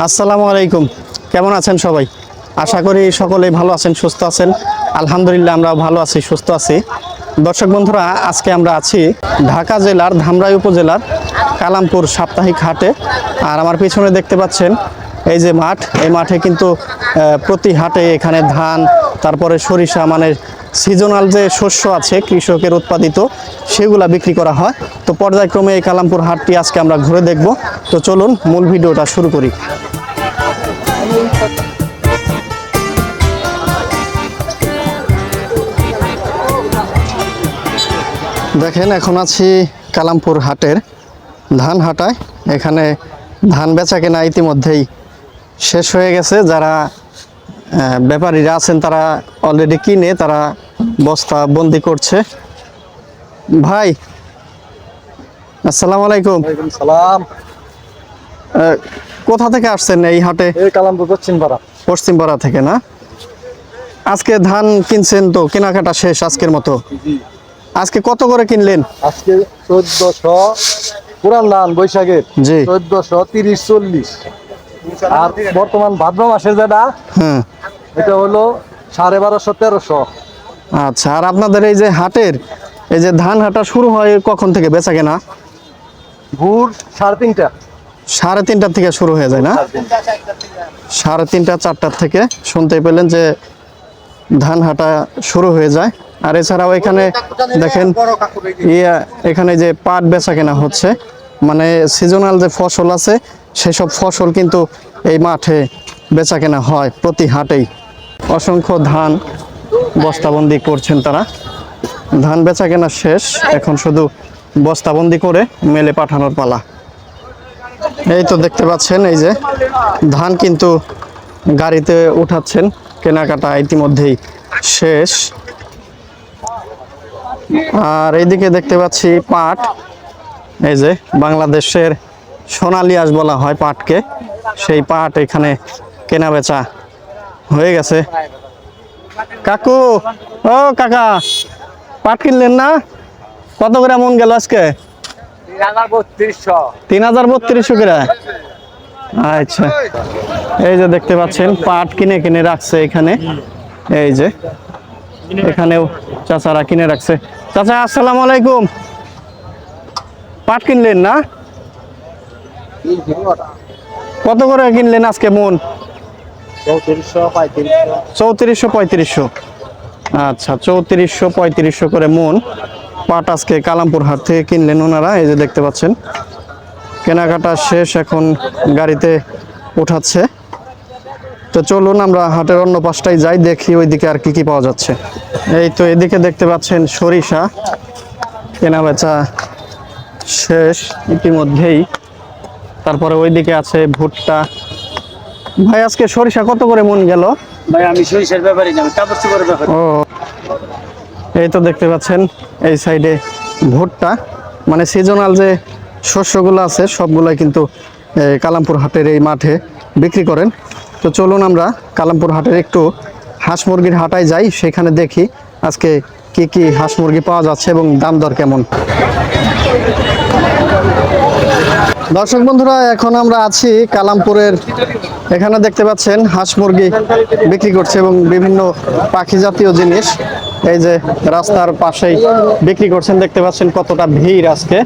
আসসালামু আলাইকুম। কেমন আছেন সবাই? আশা করি সকলেই ভালো আছেন, সুস্থ আছেন। আলহামদুলিল্লাহ আমরাও ভালো আছি, সুস্থ আছি। দর্শক বন্ধুরা, আজকে আমরা আছি ঢাকা জেলার ধামরাই উপজেলার কালামপুর সাপ্তাহিক হাটে। আর আমার পিছনে দেখতে পাচ্ছেন এই যে মাঠ, এই মাঠে কিন্তু প্রতি হাটে এখানে ধান, তারপরে সরিষা, মানে সিজনাল যে শস্য আছে কৃষকের উৎপাদিত, সেগুলা বিক্রি করা হয়। তো পর্যায়ক্রমে এই কালামপুর হাটটি আজকে আমরা ঘুরে দেখব। তো চলুন মূল ভিডিওটা শুরু করি। দেখেন, এখন আছি কালামপুর হাটের ধান হাটায়। এখানে ধান বেচা কেনা ইতিমধ্যেই শেষ হয়ে গেছে। যারা ব্যাপারীরা আছেন তারা অলরেডি কিনে তারা বস্তা বন্দি করছে। ভাই আসসালামু আলাইকুম। সালাম। কোথা থেকে আসছেন এই হাটে? এই কালামপুর পশ্চিমপাড়া থেকে না? আজকে ধান কিনছেন তো, কেনাকাটা শেষ আজকের মতো? আজকে কত করে কিনলেন? আজকে 1400 পুরান ধান বৈশাখের, জি 1430-40। আর বর্তমান ভাদ্র মাসের যেটা, হ্যাঁ, এটা হলো 1250-1300। আচ্ছা। আর আপনাদের এই যে হাটের এই যে ধান হাটা শুরু হয় কখন থেকে বেচা কেনা? ভোর 3:30। 3:30 থেকে শুরু হয়ে যায় না? 3:30 4টার থেকে শুনতে পেলেন যে ধান হাটা শুরু হয়ে যায়। আর এছাড়াও এখানে দেখেন এখানে যে পাট বেচা কেনা হচ্ছে, মানে সিজনাল যে ফসল আছে সেসব ফসল কিন্তু এই মাঠে বেচা কেনা হয় প্রতি হাটেই। অসংখ্য ধান বস্তাবন্দি করছেন তারা। ধান বেচা কেনা শেষ, এখন শুধু বস্তাবন্দি করে মেলে পাঠানোর পালা। এই তো দেখতে পাচ্ছেন এই যে ধান কিন্তু গাড়িতে উঠাচ্ছেন, কেনাকাটা ইতিমধ্যেই শেষ। আর এইদিকে দেখতে পাচ্ছি পাট, এই যে বাংলাদেশের সোনালী আঁশ বলা হয় পাটকে, সেই পাট এখানে কেনা বেচা হয়ে গেছে। কাকু, ও কাকা, পাট কিনলেন না? কত করে মন গেল আজকে? 3032 করে। আচ্ছা, এই যে দেখতে পাচ্ছেন পাট কিনে কিনে রাখছে এখানে। এই যে এখানেও চাচারা কিনে রাখছে। চাচা আসসালামু আলাইকুম। পাট কিনলেন না? কত করে কিনলেন আজকে মন? 3400-3500। আচ্ছা, 3400-3500 করে মন পাট আজকে কালামপুর হাট থেকে কিনলেন ওনারা। এই যে দেখতে পাচ্ছেন কেনাকাটা শেষ, এখন গাড়িতে উঠাচ্ছে। তো চলুন আমরা হাটের অন্য পাশটায় যাই, দেখি ওইদিকে আর কি কি পাওয়া যাচ্ছে। এই তো এদিকে দেখতে পাচ্ছেন সরিষা কেনা বেচা শেষ ইতিমধ্যেই। তারপরে ওইদিকে আছে ভুট্টা। ভাই আজকে সরিষা কত করে মন গেল? ভাই আমি সরিষার ব্যাপারই না, আমি কাপড় চোপড়ের ব্যাপার। ও, এই তো দেখতে পাচ্ছেন এই সাইডে ভুট্টা, মানে সিজনাল যে শস্যগুলো আছে সবগুলাই কিন্তু কালামপুর হাটের এই মাঠে বিক্রি করেন। তো চলুন আমরা কালামপুর হাটের একটু হাঁস মুরগির হাটায় যাই, সেখানে দেখি আজকে কি কি হাঁস মুরগি পাওয়া যাচ্ছে এবং দাম দর কেমন। দর্শক বন্ধুরা, এখন আমরা আছি কালামপুরের, এখানে দেখতে পাচ্ছেন হাঁস মুরগি বিক্রি করছে এবং বিভিন্ন পাখি জাতীয় জিনিস এই যে রাস্তার পাশেই বিক্রি করছেন। দেখতে পাচ্ছেন কতটা ভিড় আজকে,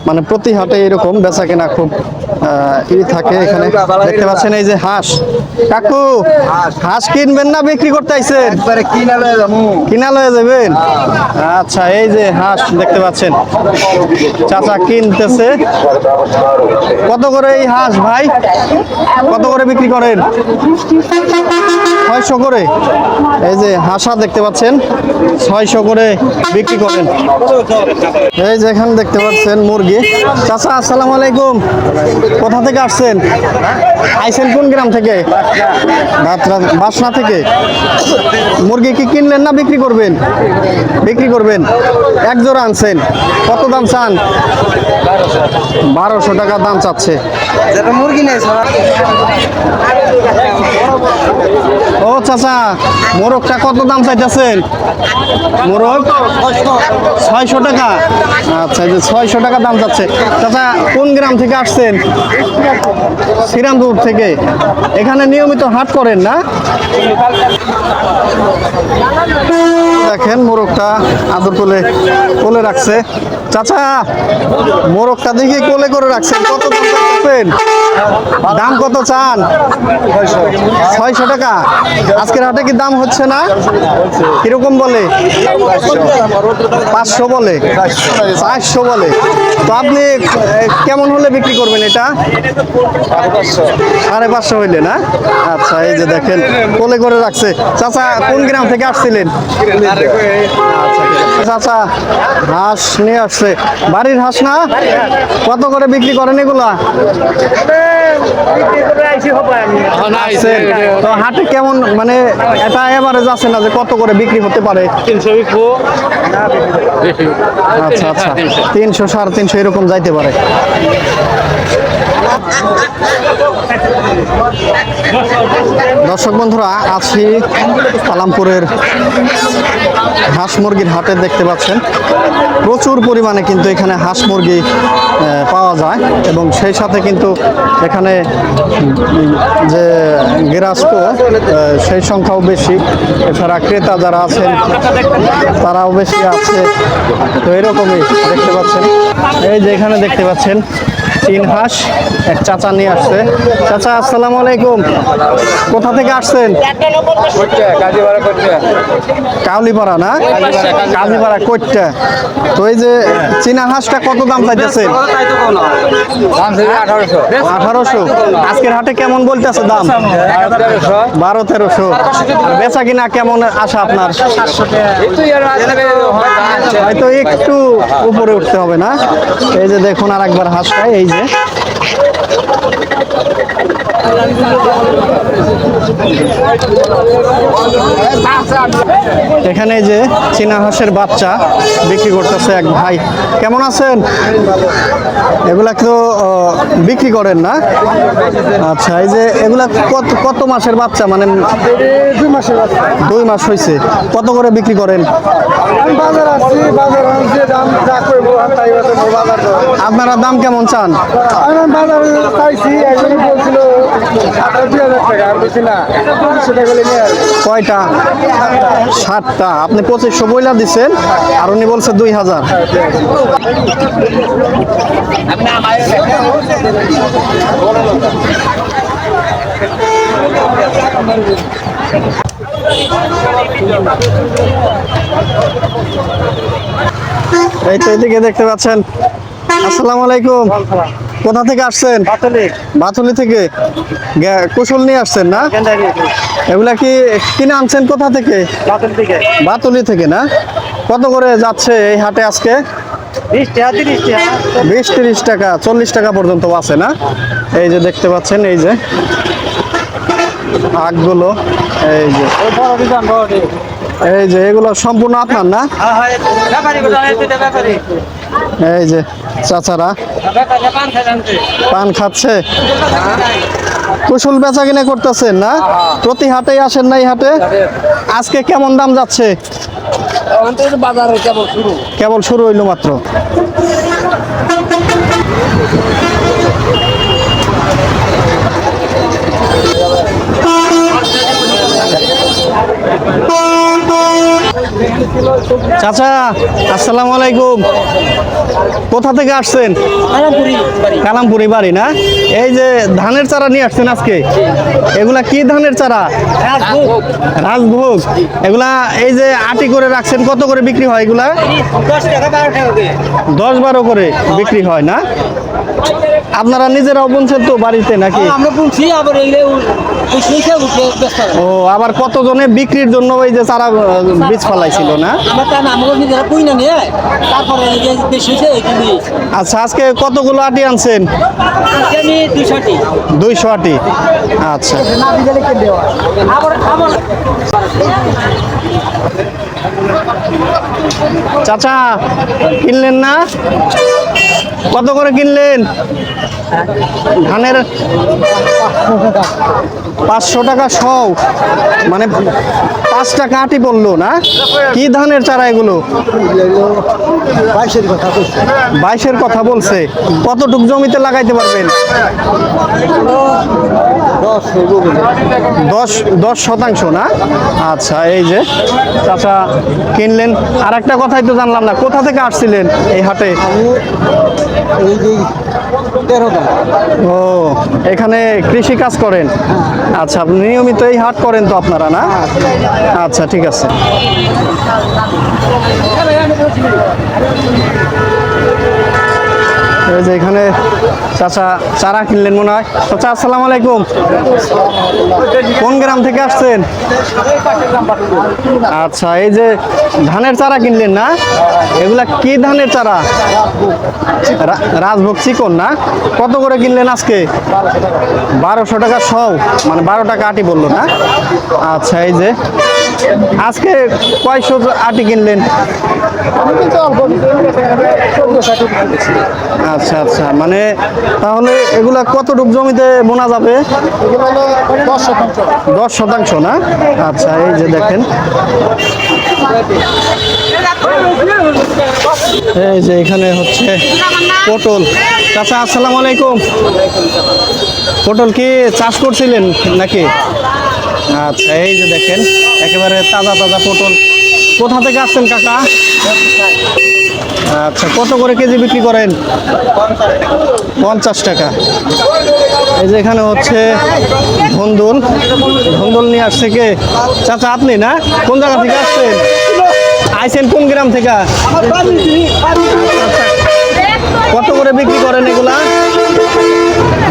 মানে প্রতি হাটে এরকম বেচা কেনা খুব থাকে। এখানে দেখতে পাচ্ছেন এই যে হাঁস। কাকু, হাঁস কিনবেন না বিক্রি করতে আইছেন? কিনা লয়ে যাবেন? আচ্ছা, এই যে হাঁস দেখতে পাচ্ছেন চাচা কিনতেছে। কত করে এই হাঁস ভাই? কত করে বিক্রি করেন? 600 করে। এই যে হাঁসা দেখতে পাচ্ছেন 600 করে বিক্রি করেন। এই যে এখানে দেখতে পাচ্ছেন মুরগি। চাচা আসসালামু আলাইকুম। কোথা থেকে আসছেন? আইছেন কোন গ্রাম থেকে? বাসনা থেকে। মুরগি কি কিনলেন না বিক্রি করবেন? বিক্রি করবেন। এক জোড়া আনছেন, কত দাম চান? 1200 টাকা দাম চাচ্ছে। মুরগি নেই। ও চাচা, মোরগটা কত দাম চাইতেছেন? মোরগ 600 টাকা। আচ্ছা, এই যে 600 টাকা দাম যাচ্ছে। চাচা কোন গ্রাম থেকে আসছেন? শ্রীরামপুর থেকে। এখানে নিয়মিত হাট করেন না? দেখেন মোরগটা আদর করে কোলে রাখছে। চাচা মোরগটা দেখে কোলে করে রাখছেন, কত দাম চাচ্ছেন? দাম কত চান? 600 টাকা। আজকের হাটে কি দাম হচ্ছে না? কিরকম বলে? 500 বলে, 400 বলে। তো আপনি কেমন হলে বিক্রি করবেন এটা? 550 হইলে না? আচ্ছা, এই যে দেখেন কোলে করে রাখছে। চাচা কোন গ্রাম থেকে আসছিলেন? চাচা হাঁস নিয়ে আসছে, বাড়ির হাঁস না? কত করে বিক্রি করেন এগুলা? আসছেন। তো হাটে কেমন মানে এটা এভারেজ আছে না যে কত করে বিক্রি হতে পারে? 300 বিকবো। আচ্ছা আচ্ছা, 300 350 এরকম যাইতে পারে। দর্শক বন্ধুরা, আছি কালামপুরের হাঁস মুরগির হাটে। দেখতে পাচ্ছেন প্রচুর পরিমাণে কিন্তু এখানে হাঁস মুরগি পাওয়া যায় এবং সেই সাথে কিন্তু এখানে যে গৃহস্থ সেই সংখ্যাও বেশি। এছাড়া ক্রেতা যারা আছেন তারাও বেশি আছে। তো এরকমই দেখতে পাচ্ছেন। এই যে এখানে দেখতে পাচ্ছেন 3 হাঁস এক চাচা নিয়ে আসছে। চাচা আসসালামু আলাইকুম, কোথা থেকে আসছেন? কাউলিপাড়া না? কাজীপাড়া কোটটা। তো এই যে চীনা হাঁসটা কত দাম চাইতেছেন? 1800। আজকের হাটে কেমন বলতেছে দাম? 1200-1300। বেচা কিনা কেমন আশা আপনার? হয়তো একটু উপরে উঠতে হবে না? এই যে দেখুন আর একবার হাঁস খায়। এই যে এখানে যে চীনা হাঁসের বাচ্চা বিক্রি করতেছে এক ভাই। কেমন আছেন? এগুলা তো বিক্রি করেন না? আচ্ছা, এই যে এগুলা কত কত মাসের বাচ্চা? মানে 2 মাসের বাচ্চা। 2 মাস হয়েছে। কত করে বিক্রি করেন? বাজার আসছি, বাজার যে দাম যা করবো তাই বাজার। আপনারা দাম কেমন চান? আমি বাজার চাইছি, একজন বলছিল 2000 টাকা, আমি বলছি না 2500 টাকা করে নিয়ে আসবো। কয়টা? 7টা। আপনি 2500 বইলা দিচ্ছেন আর উনি বলছে 2000। এই তো এদিকে দেখতে পাচ্ছেন। আসসালামু আলাইকুম, কোথা থেকে আসছেন? বাতুলি থেকে। কুশল নিয়ে আসছেন না? এগুলা কি কিনে আনছেন কোথা থেকে? বাতুলি থেকে না? কত করে যাচ্ছে এই হাটে আজকে? 20-30 টাকা, 40 টাকা পর্যন্ত আছে না? এই যে দেখতে পাচ্ছেন, এই যে আগগুলো, এই যে এগুলো সম্পূর্ণ আপনার না? এই যে চাচারা পান খাচ্ছে। কুশল বেচা কিনে করতেছেন না? প্রতি হাটেই আসেন না এই হাটে? আজকে কেমন দাম যাচ্ছে? কেবল শুরু হইলো মাত্র। চাচা আসসালামু আলাইকুম, কোথা থেকে আসছেন? কালামপুরি বাড়ি না? এই যে ধানের চারা নিয়ে আসছেন আজকে, এগুলা কি ধানের চারা? রাজভোগ। এগুলা এই যে আটি করে রাখছেন, কত করে বিক্রি হয় এগুলা? 10-12 করে বিক্রি হয় না? আপনারা নিজেরাও বুনছেন তো বাড়িতে নাকি? আমরা বুনছি, আবার ও, আবার কতজনে বিক্রির জন্য ওই যে চারা বীজ ফলাইছিল না? আচ্ছা, আজকে কতগুলো আটি আনছেন? 200 আটি। আচ্ছা, চাচা কিনলেন না? কত করে কিনলেন? ধানের 500 টাকা সও, মানে 5 টাকা আটি বললো না? কি ধানের চারা এগুলো? 22-এর কথা বলছে। কতটুক জমিতে লাগাইতে পারবেন? 10 শতাংশ না? আচ্ছা, এই যে চাচা কিনলেন। আর একটা কথাই তো জানলাম না, কোথা থেকে আসছিলেন এই হাটে? ও, এখানে কৃষি কাজ করেন? আচ্ছা, আপনি নিয়মিত এই হাট করেন তো আপনারা না? আচ্ছা, ঠিক আছে। এই যে এখানে চাচা চারা কিনলেন মনে হয়। চাচা আসসালামু আলাইকুম, কোন গ্রাম থেকে আসছেন? আচ্ছা, এই যে ধানের চারা কিনলেন না? এগুলা কি ধানের চারা? রাজভোগ চিকন না? কত করে কিনলেন আজকে? 1200 টাকা সও, মানে 12 টাকা আটি বললো না? আচ্ছা, এই যে আজকে কয়শো আটি কিনলেন? আচ্ছা আচ্ছা, মানে তাহলে এগুলা কতটুক জমিতে বোনা যাবে? 10 শতাংশ না? আচ্ছা, এই যে দেখেন, এই যে এখানে হচ্ছে পটল। চাচা আসসালামু আলাইকুম, পটল কি চাষ করছিলেন নাকি? আচ্ছা, এই যে দেখেন একেবারে তাজা তাজা পটল। কোথা থেকে আসছেন কাকা? আচ্ছা, কত করে কেজি বিক্রি করেন? 50 টাকা। এই যে এখানে হচ্ছে ধন্দুল, ধন্দুল নিয়ে আসছে কে? চাচা আপনি না? কোন জায়গা থেকে আসছেন? আইছেন কোন গ্রাম থেকে? কত করে বিক্রি করেন এগুলা?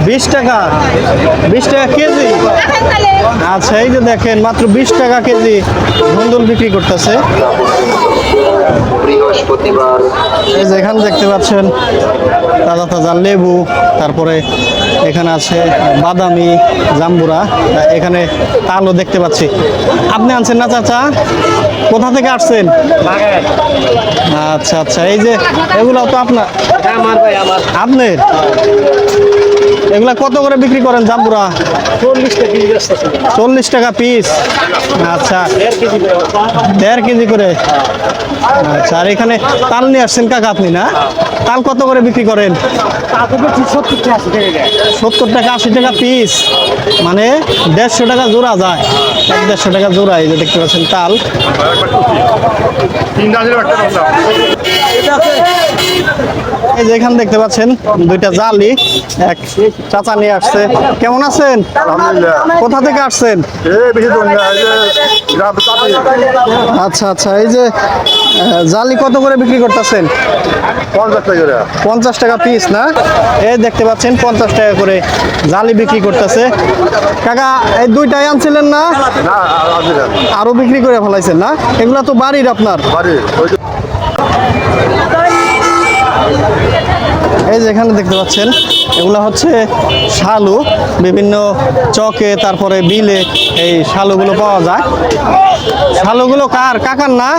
20 টাকা। 20 টাকা কেজি? আচ্ছা, এই যে দেখেন মাত্র 20 টাকা কেজি ধন্দুল বিক্রি করতেছে। এই যে এখানে দেখতে পাচ্ছেন তাজা তাজা লেবু, তারপরে এখানে আছে বাদামি, জাম্বুরা, এখানে তালও দেখতে পাচ্ছি। আপনি আনছেন না চাচা? কোথা থেকে আসছেন? আচ্ছা আচ্ছা, এই যে এগুলো তো আপনার? আপনার? এগুলা কত করে বিক্রি করেন জাম্বুরা? 40 টাকা পিস। আচ্ছা, 1.5 কেজি করে। আচ্ছা, আর এখানে তাল নিয়ে আসছেন কাকা আপনি না? তাল কত করে বিক্রি করেন? 70 টাকা 80 টাকা পিস, মানে 150 টাকা জোড়া যায়। 150 টাকা জোড়া। এই যে দেখতে পাচ্ছেন তাল। এই যে এখানে দেখতে পাচ্ছেন দুইটা জালি, এক চাচা নিয়ে আসছে। কেমন আছেন? কোথা থেকে আসছেন? আচ্ছা আচ্ছা, এই যে জালি কত করে বিক্রি করতেছেন? 50 টাকা পিস না? এই দেখতে পাচ্ছেন 50 টাকা করে জালি বিক্রি করতেছে। কাকা এই দুইটাই আনছিলেন না? আরো বিক্রি করে ফেলাইছেন না? এগুলা তো বাড়ির আপনার? এই যে এখানে দেখতে পাচ্ছেন এগুলা হচ্ছে শালু, বিভিন্ন চকে তারপরে বিলে এই শালুগুলো পাওয়া যায়। শালুগুলো কার? কাকার না?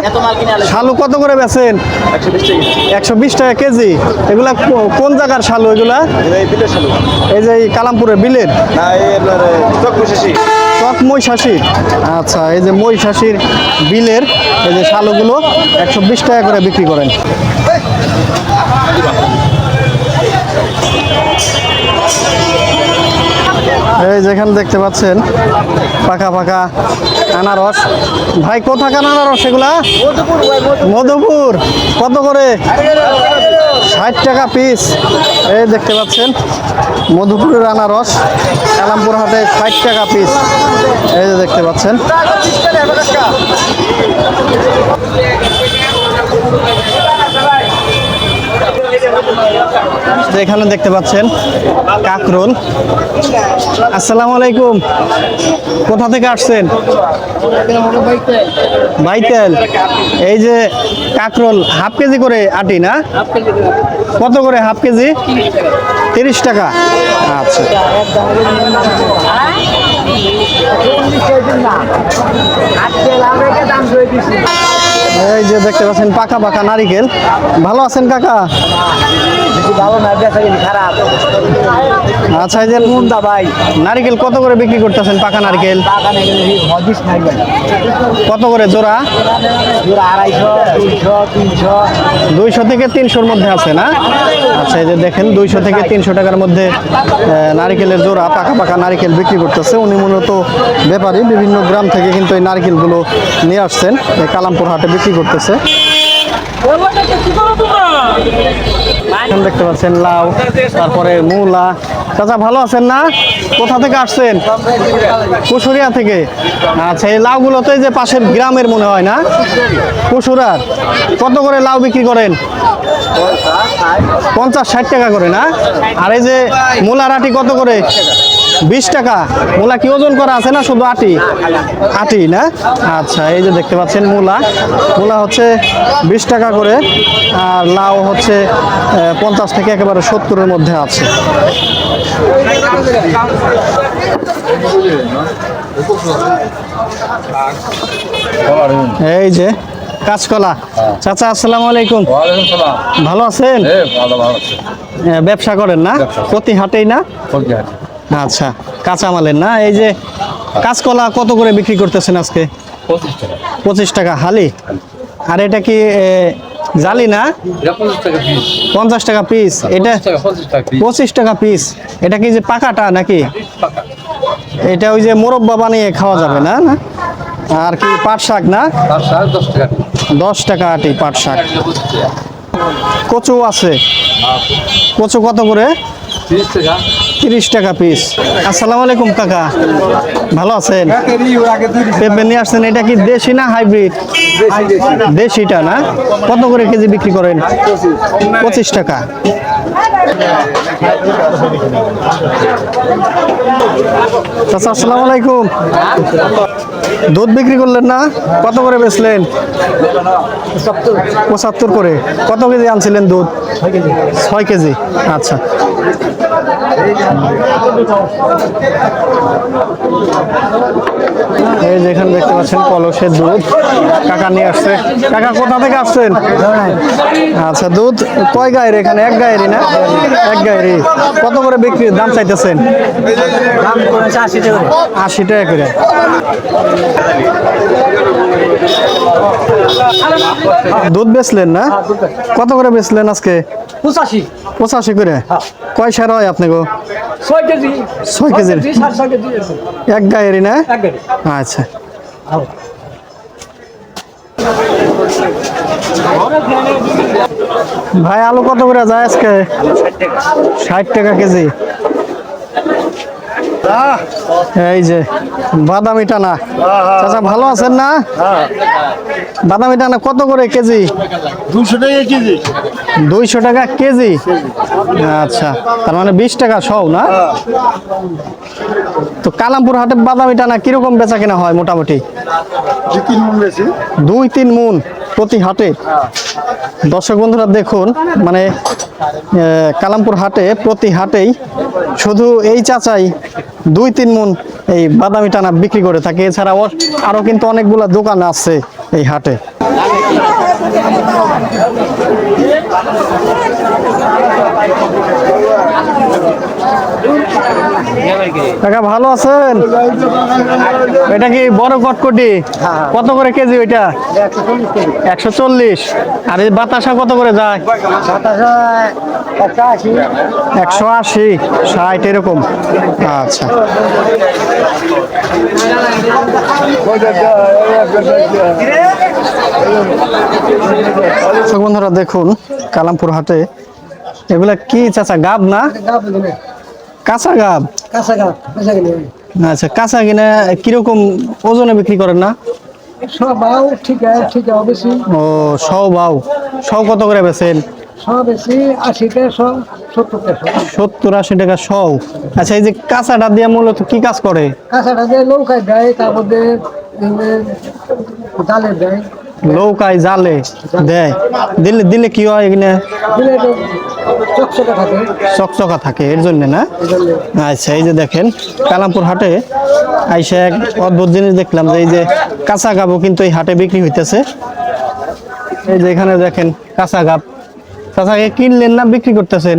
শালু কত করে বেচেন? 120 টাকা কেজি। এগুলা কোন জায়গার শালু এগুলা? এই যে কালামপুরের বিলের? চক মহিষাসী। আচ্ছা, এই যে মহিষাসীর বিলের এই যে শালুগুলো 120 টাকা করে বিক্রি করেন। এই যেখানে দেখতে পাচ্ছেন পাকা পাকা আনারস। ভাই কোথাকার আনারস এগুলা? মধুপুর। কত করে? 60 টাকা পিস। এই দেখতে পাচ্ছেন মধুপুরের আনারস কালামপুর হাটে 60 টাকা পিস। এই যে দেখতে পাচ্ছেন। এখানে দেখতে পাচ্ছেন কাকরোল। আসসালামু আলাইকুম, কোথা থেকে আসছেন? বাইতেল। এই যে কাকরোল হাফ কেজি করে আটি না? কত করে হাফ কেজি? 30 টাকা। আচ্ছা, এই যে দেখতে পাচ্ছেন পাকা পাকা নারিকেল। ভালো আছেন কাকা? ভালো না, বেচা কিনি খারাপ। আচ্ছা, এই যে ভাই নারিকেল কত করে বিক্রি করতেছেন? পাকা নারকেল বাগানে গেলে হদিস নাই ভাই। কত করে জোড়া? জোড়া 250, 200, 300। 200 থেকে 300-র মধ্যে আছে না? আচ্ছা, এই যে দেখেন 200 থেকে 300 টাকার মধ্যে নারিকেলের জোড়া পাকা পাকা নারিকেল বিক্রি করতেছে। উনি মূলত ব্যাপারী, বিভিন্ন গ্রাম থেকে কিন্তু এই নারিকেলগুলো নিয়ে আসছেন, এই কালামপুর হাটে বিক্রি করতেছে। এখন দেখতে পাচ্ছেন লাউ, তারপরে মূলা। চাচা ভালো আছেন না? কোথা থেকে আসছেন? কুশুরিয়া থেকে। আচ্ছা, এই লাউগুলো তো এই যে পাশের গ্রামের মনে হয় না, কুশুরার। কত করে লাউ বিক্রি করেন? 50-60 টাকা করে না? আর এই যে মূলার আটি কত করে? 20 টাকা। মূলা কি ওজন করা আছে না শুধু আটি? আটি না? আচ্ছা, এই যে দেখতে পাচ্ছেন মূলা হচ্ছে 20 টাকা করে, আর লাউ হচ্ছে 50 থেকে একেবারে 70-এর মধ্যে আছে। এই যে কাঁচকলা। চাচা আসসালামু আলাইকুম। ভালো আছেন? ব্যবসা করেন না? প্রতি হাটেই না? আচ্ছা, কাঁচামালের না? এই যে কাঁচকলা কত করে বিক্রি করতেছেন আজকে? 25 টাকা হালি। আর এটা কি জালি না? 50 টাকা পিস। এটা 25 টাকা পিস। এটা কি যে পাকাটা নাকি? এটা ওই যে মোরব্বা বানিয়ে খাওয়া যাবে না? না। আর কি পাট শাক না? 10 টাকা আটি পাট শাক। কচু আছে? কচু কত করে? 30 টাকা পিস। আসসালামু আলাইকুম কাকা, ভালো আছেন? পেঁপে নিয়ে আসছেন, এটা কি দেশি না হাইব্রিড? দেশিটা না? কত করে কেজি বিক্রি করেন? 25 টাকা। চাচা আসসালামু আলাইকুম। দুধ বিক্রি করলেন না? কত করে বেচলেন? 75 করে। কত কেজি আনছিলেন দুধ? 6 কেজি। আচ্ছা, এই যে এখানে দেখতে পাচ্ছেন কলসের দুধ কাকা নিয়ে আসছে। কাকা কোথা থেকে আসছেন? আচ্ছা, দুধ কয় গায়ের এখানে? 1 গায়েরই না? 1 গায়েরই। কত করে বিক্রির দাম চাইতেছেন? 80 টাকা করে। দুধ বেচলেন না? কত করে বেচলেন আজকে? 85 করে। কয় সের হয় আপনি গো? 6 কেজি। 6 কেজির 1 গায়েরই না? আচ্ছা, ভাই আলু কত করে যায় আজকে? 60 টাকা কেজি। এই যে বাদামি টানা। চাচা ভালো আছেন না? বাদামি টানা কত করে কেজি? 200 টাকা কেজি। 200 টাকা কেজি। আচ্ছা, তার মানে 20 টাকা সহ না? তো কালামপুর হাটে বাদামি টানা কিরকম বেচা কেনা হয় মোটামুটি? 2-3 মণ বেশি। 2-3 মণ প্রতি হাটে। দর্শক বন্ধুরা দেখুন, মানে কালামপুর হাটে প্রতি হাটেই শুধু এই চাচাই 2-3 মণ এই বাদামি টানা বিক্রি করে থাকে। এছাড়াও আরো কিন্তু অনেকগুলা দোকান আছে এই হাটে। কাকা ভালো আছেন? এটা কি বড় কটকটি? কত করে কেজি ওইটা? 140। আর এই বাতাসা কত করে যায়? 180, 60 এরকম। আচ্ছা, বন্ধুরা দেখুন কালামপুর হাটে এগুলা কি চাচা? গাব না? কাঁচা গাব। আচ্ছা, কাঁচা কিনা কিরকম ওজনে বিক্রি করেন না? ও সৌ বাউ। সৌ কত করে বেচেন? 70-80 টাকা সৌ। আচ্ছা, এই যে কাঁচাটা দিয়ে মূলত কি কাজ করে? কাঁচাটা দিয়ে নৌকায় দেয়, তারপর জালে দেয়। নৌকায় জালে দেয়। দিলে কি হয়? এখানে চকচকা থাকে, এর জন্য না? আচ্ছা, এই যে দেখেন কালামপুর হাটে আইসা এক অদ্ভুত জিনিস দেখলাম, যে এই যে কাঁচা গাবও কিন্তু এই হাটে বিক্রি হইতেছে। এই যে এখানে দেখেন কাঁচা গাব। চাচাকে কিনলেন না বিক্রি করতেছেন?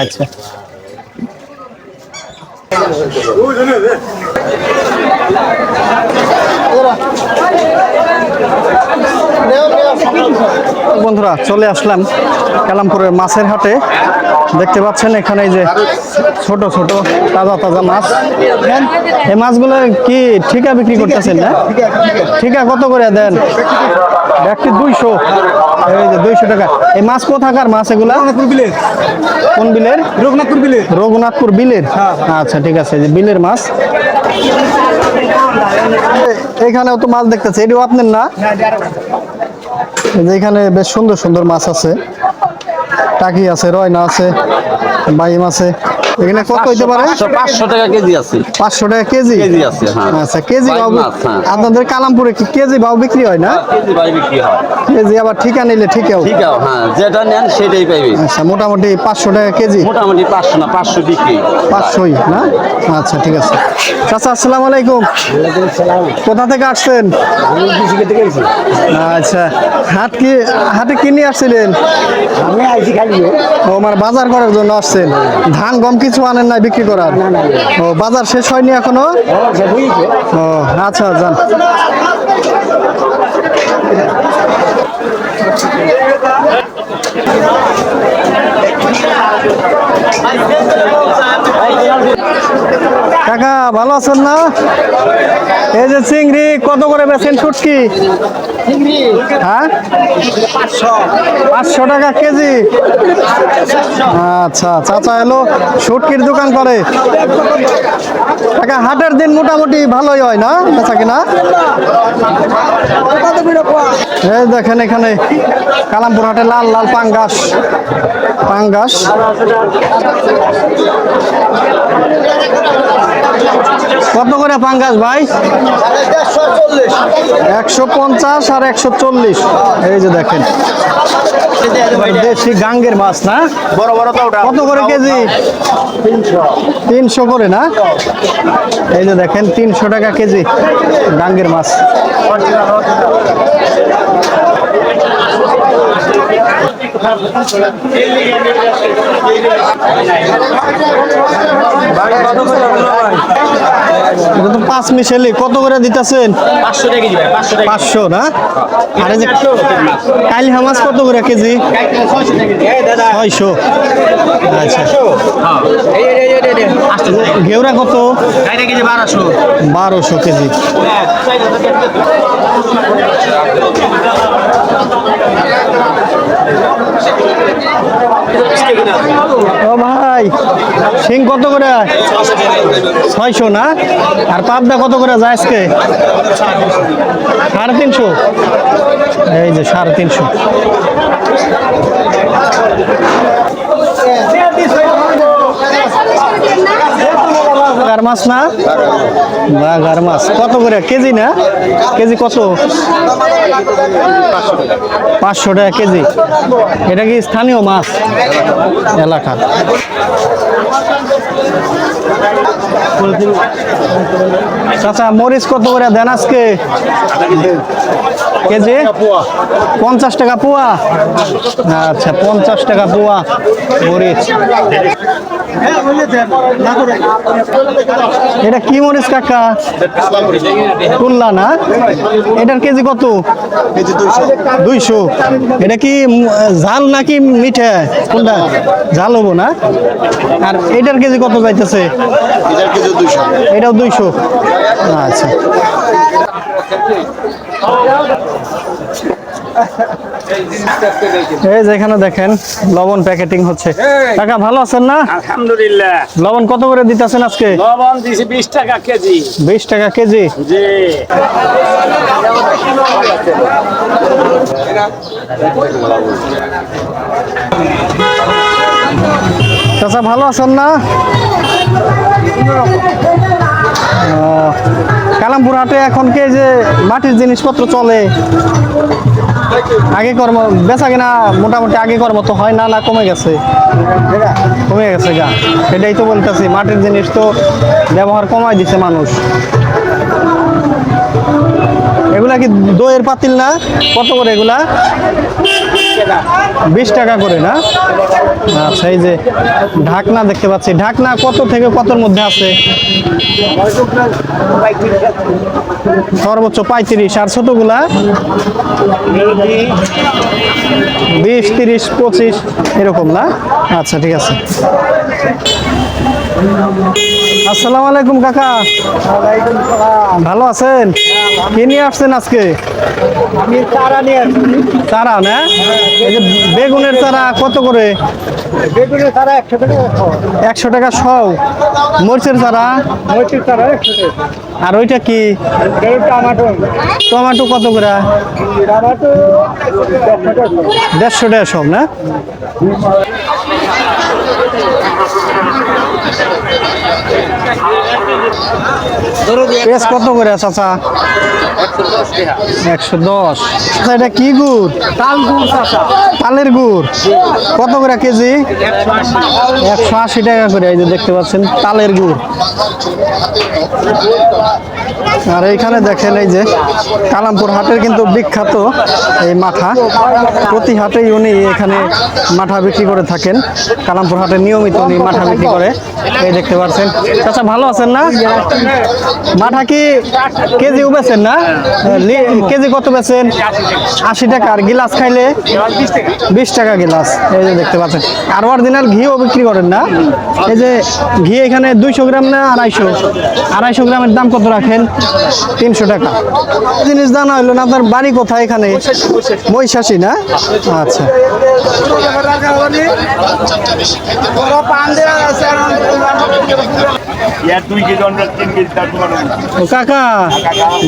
আচ্ছা। বন্ধুরা চলে আসলাম কালামপুরের মাছের হাটে। দেখতে পাচ্ছেন এখানে এই যে ছোট ছোট তাজা তাজা মাছ। এই মাছগুলো কি ঠিকা বিক্রি করতেছেন না? ঠিকা কত করে দেন? একটি 200। এই যে 200 টাকা। এই মাছ কোথাকার মাছ এগুলা? কোন বিলের? রঘুনাথপুর বিলে। রঘুনাথপুর বিলের। আচ্ছা ঠিক আছে, যে বিলের মাছ। এখানেও তো মাছ দেখতেছে, এটিও আপনার না? এখানে বেশ সুন্দর সুন্দর মাছ আছে, টাকি আছে, রয়না আছে, বাইম আছে। এখানে কত হইতে পারে? 500 টাকা কেজি আছে। 500 টাকা কেজি? কেজি আছে, হ্যাঁ। আচ্ছা, কেজি বাইম ভাও মাছ, হ্যাঁ। আপনাদের কালামপুরে কি কেজি ভাও বিক্রি হয় না? কেজি বাই বিক্রি হয়। কেজি আবার ঠিকা নিলে ঠিকাও? ঠিক আছে, হ্যাঁ, যেটা নেন সেটাই পাইবে। আচ্ছা, মোটামুটি 500 টাকা কেজি? মোটামুটি 500 না 500 বিক্রি। 500ই না? আচ্ছা ঠিক আছে। চাচা আসসালামু আলাইকুম। কোথা থেকে আসছেন? আচ্ছা, হাটে কি নিয়ে আসছিলেন? আমি আইছি খালি ও মানে বাজার করার জন্য আসছেন? ধান গম কিছু আনেন নাই বিক্রি করার? ও, বাজার শেষ হয়নি এখনো? ও আচ্ছা, যান। কাকা ভালো আছেন না? এই যে চিংড়ি কত করে বেচেন? শুটকি? হ্যাঁ, 500 টাকা কেজি। আচ্ছা, চাচা এলো শুটকির দোকান করে। কাকা হাটের দিন মোটামুটি ভালোই হয় না বেচা কিনা? এই দেখেন এখানে কালামপুর হাটে লাল লাল পাঙ্গাস। পাঙ্গাস কত করে পাঙ্গাস ভাই? 150 আর 140। এই যে দেখেন দেশি গাঙ্গের মাছ না? বড় বড় তো ওটা কত করে কেজি? 300 করে না? এই যে দেখেন 300 টাকা কেজি গাঙ্গের মাছ। এটা তো 5 মিশালি। কত করে দিতেছেন? 500 টাকা কেজি ভাই, 500 টাকা। 500 না? আর এই যে কালিহা মাছ কত করে কেজি? 600। আচ্ছা, ঘেউরা কত? কেজি 1200। 1200 কেজি। ও ভাই, শিং কত করে? 600 না? আর পাবদা কত করে যায় আজকে? 350। এই যে 350। গার মাছ না? গার মাছ কত করে কেজি না? কেজি কত? 500 টাকা কেজি। এটা কি স্থানীয় মাছ? এলাকার। চাচা মরিচ কত করে দেন আজকে কেজি? 50 টাকা পোয়া। আচ্ছা, 50 টাকা পোয়া মরিচ। এটা কি মরিচ কাকা? কুল্লা না? এটার কেজি কত? 200। এটা কি ঝাল নাকি মিঠা? কোনটা ঝাল হবো না? আর এটার কেজি কত যাইতেছে? এটাও 200। আচ্ছা, এই যেখানে দেখেন লবণ প্যাকেটিং হচ্ছে। কাকা ভালো আছেন না? আলহামদুলিল্লাহ। লবণ কত করে দিতেছেন আজকে? লবণ দিছি 20 টাকা কেজি। 20 টাকা কেজি। জি। চাচা ভালো আছেন না? কালামপুর হাটে এখন কি যে মাটির জিনিসপত্র চলে? আগে কর্ম বেচা কিনা মোটামুটি আগে কর্ম তো হয় না, না কমে গেছে? কমে গেছে গা, সেটাই তো বলতেছি। মাটির জিনিস তো ব্যবহার কমাই দিছে মানুষ। এগুলা কি দইয়ের পাতিল না? কত করে এগুলা? 20 টাকা করে না? আচ্ছা, এই যে ঢাকনা দেখতে পাচ্ছি, ঢাকনা কত থেকে কতর মধ্যে আছে? সর্বোচ্চ 35। আর ছোটগুলা 20, 30, 25 এরকম না? আচ্ছা, ঠিক আছে। আসসালামু আলাইকুম কাকা, ভালো আছেন? কি নিয়ে আসছেন আজকে? আমি চারা নিয়ে আসছি। চারা না? এই যে বেগুনের চারা কত করে? বেগুনের চারা 100 টাকা। 100 টাকা সব। মরিচের চারা? মরিচের চারা 100 টাকা। আর ওইটা কি? টমেটো। টমেটো কত করে? টমেটো 150 টাকা সব না? পেঁয়াজ কত করে চাচা? 110। আচ্ছা, এটা কি গুড়? তাল গুড় চাচা। তালের গুড় কত করে কেজি? 180 টাকা করে। এই যে দেখতে পাচ্ছেন তালের গুড়। আর এইখানে দেখেন এই যে কালামপুর হাটের কিন্তু বিখ্যাত এই মাঠা। প্রতি হাটেই উনি এখানে মাঠা বিক্রি করে থাকেন। কালামপুর হাটে নিয়মিত উনি মাঠা বিক্রি করে। এই দেখতে পাচ্ছেন। চাচা ভালো আছেন না? মাঠা কি কেজি বেচেন না? কেজি কত বেচেন? 80 টাকা। আর গিলাস খাইলে 20 টাকা গিলাস। এই যে দেখতে পাচ্ছেন। আর অরিজিনাল ঘিও বিক্রি করেন না? এই যে ঘি এখানে 200 গ্রাম না 250 গ্রামের দাম কত রাখেন? 300 টাকা। জিনিস জানা হইলো না, আপনার বাড়ি কোথায়? এখানে মহিষাসী না? আচ্ছা। ও কাকা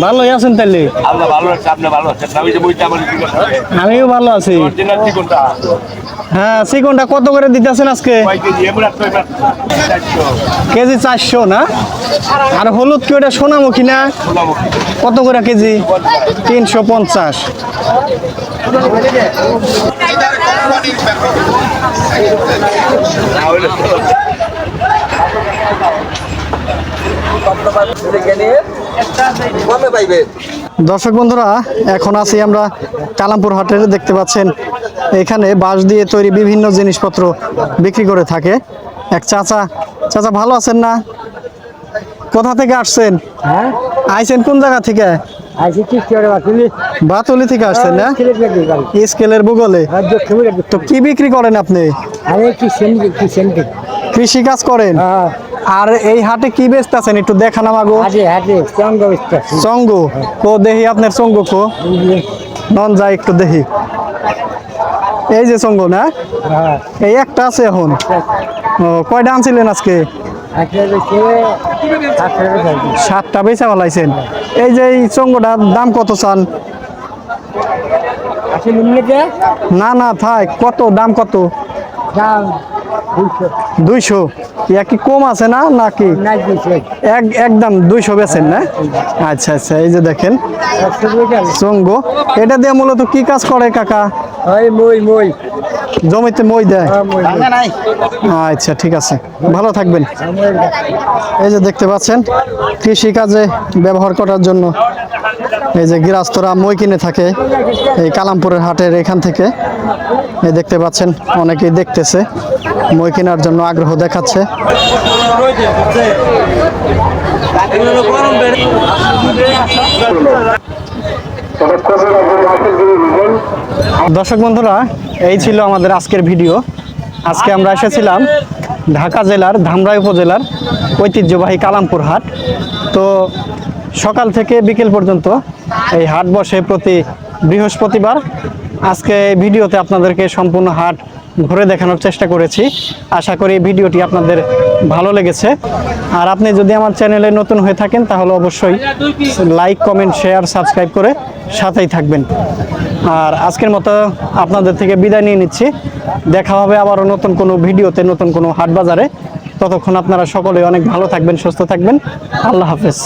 ভালোই আছেন তাহলে? আমিও ভালো আছি। হ্যাঁ, চিকনটা কত করে দিতেছেন আজকে? কেজি 400 না? আর হলুদ কি ওটা সোনামুখী না? কত করে কেজি? 350। দর্শক বন্ধুরা, এখন আছি আমরা কালামপুর হাটের। দেখতে পাচ্ছেন এখানে বাঁশ দিয়ে তৈরি বিভিন্ন জিনিসপত্র বিক্রি করে থাকে এক চাচা। চাচা ভালো আছেন না? কোথা থেকে আসছেন? হ্যাঁ, আইছেন কোন জায়গা থেকে? আইসি কি করে বাতুলি? বাতুলি থেকে আসছেন না? স্কেলের ভূগোলে। তো কি বিক্রি করেন আপনি? আমি কিসেন কৃষি কাজ করেন? হ্যাঁ, আর এই হাটে কি বেচতেছেন একটু দেখান আমাগো। হাটে হাটে চঙ্গ বেচতে। চঙ্গ কো দেখি আপনার চঙ্গ কো নন যায় একটু দেখি। এই যে চঙ্গ না? হ্যাঁ, এই একটা আছে এখন। ও, কয়টা আনছিলেন আজকে? 7টা বেচা ফেলাইছেন। এই যে এই চঙ্গটার দাম কত চান? না না থাক, কত দাম কত? 200। কি কম আছে না নাকি? একদম 200 বেচেন না? আচ্ছা আচ্ছা। এই যে দেখেন চঙ্গ, এটা দিয়ে মূলত কি কাজ করে কাকা? জমিতে মই দেয়? আচ্ছা, ঠিক আছে, ভালো থাকবেন। এই যে দেখতে পাচ্ছেন কৃষি কাজে ব্যবহার করার জন্য এই যে গৃহস্থরা মই কিনে থাকে এই কালামপুরের হাটের এখান থেকে। এই দেখতে পাচ্ছেন অনেকেই দেখতেছে, মই কেনার জন্য আগ্রহ দেখাচ্ছে। দর্শক বন্ধুরা, এই ছিল আমাদের আজকের ভিডিও। আজকে আমরা এসেছিলাম ঢাকা জেলার ধামরাই উপজেলার ঐতিহ্যবাহী কালামপুর হাট। তো সকাল থেকে বিকেল পর্যন্ত এই হাট বসে প্রতি বৃহস্পতিবার। আজকে এই ভিডিওতে আপনাদেরকে সম্পূর্ণ হাট ঘুরে দেখানোর চেষ্টা করেছি। আশা করি ভিডিওটি আপনাদের ভালো লেগেছে। আর আপনি যদি আমার চ্যানেলে নতুন হয়ে থাকেন তাহলে অবশ্যই লাইক, কমেন্ট, শেয়ার, সাবস্ক্রাইব করে সাথেই থাকবেন। আর আজকের মতো আপনাদের থেকে বিদায় নিয়ে নিচ্ছি। দেখা হবে আবারও নতুন কোনো ভিডিওতে, নতুন কোনো হাট বাজারে। ততক্ষণ আপনারা সকলে অনেক ভালো থাকবেন, সুস্থ থাকবেন। আল্লাহ হাফেজ।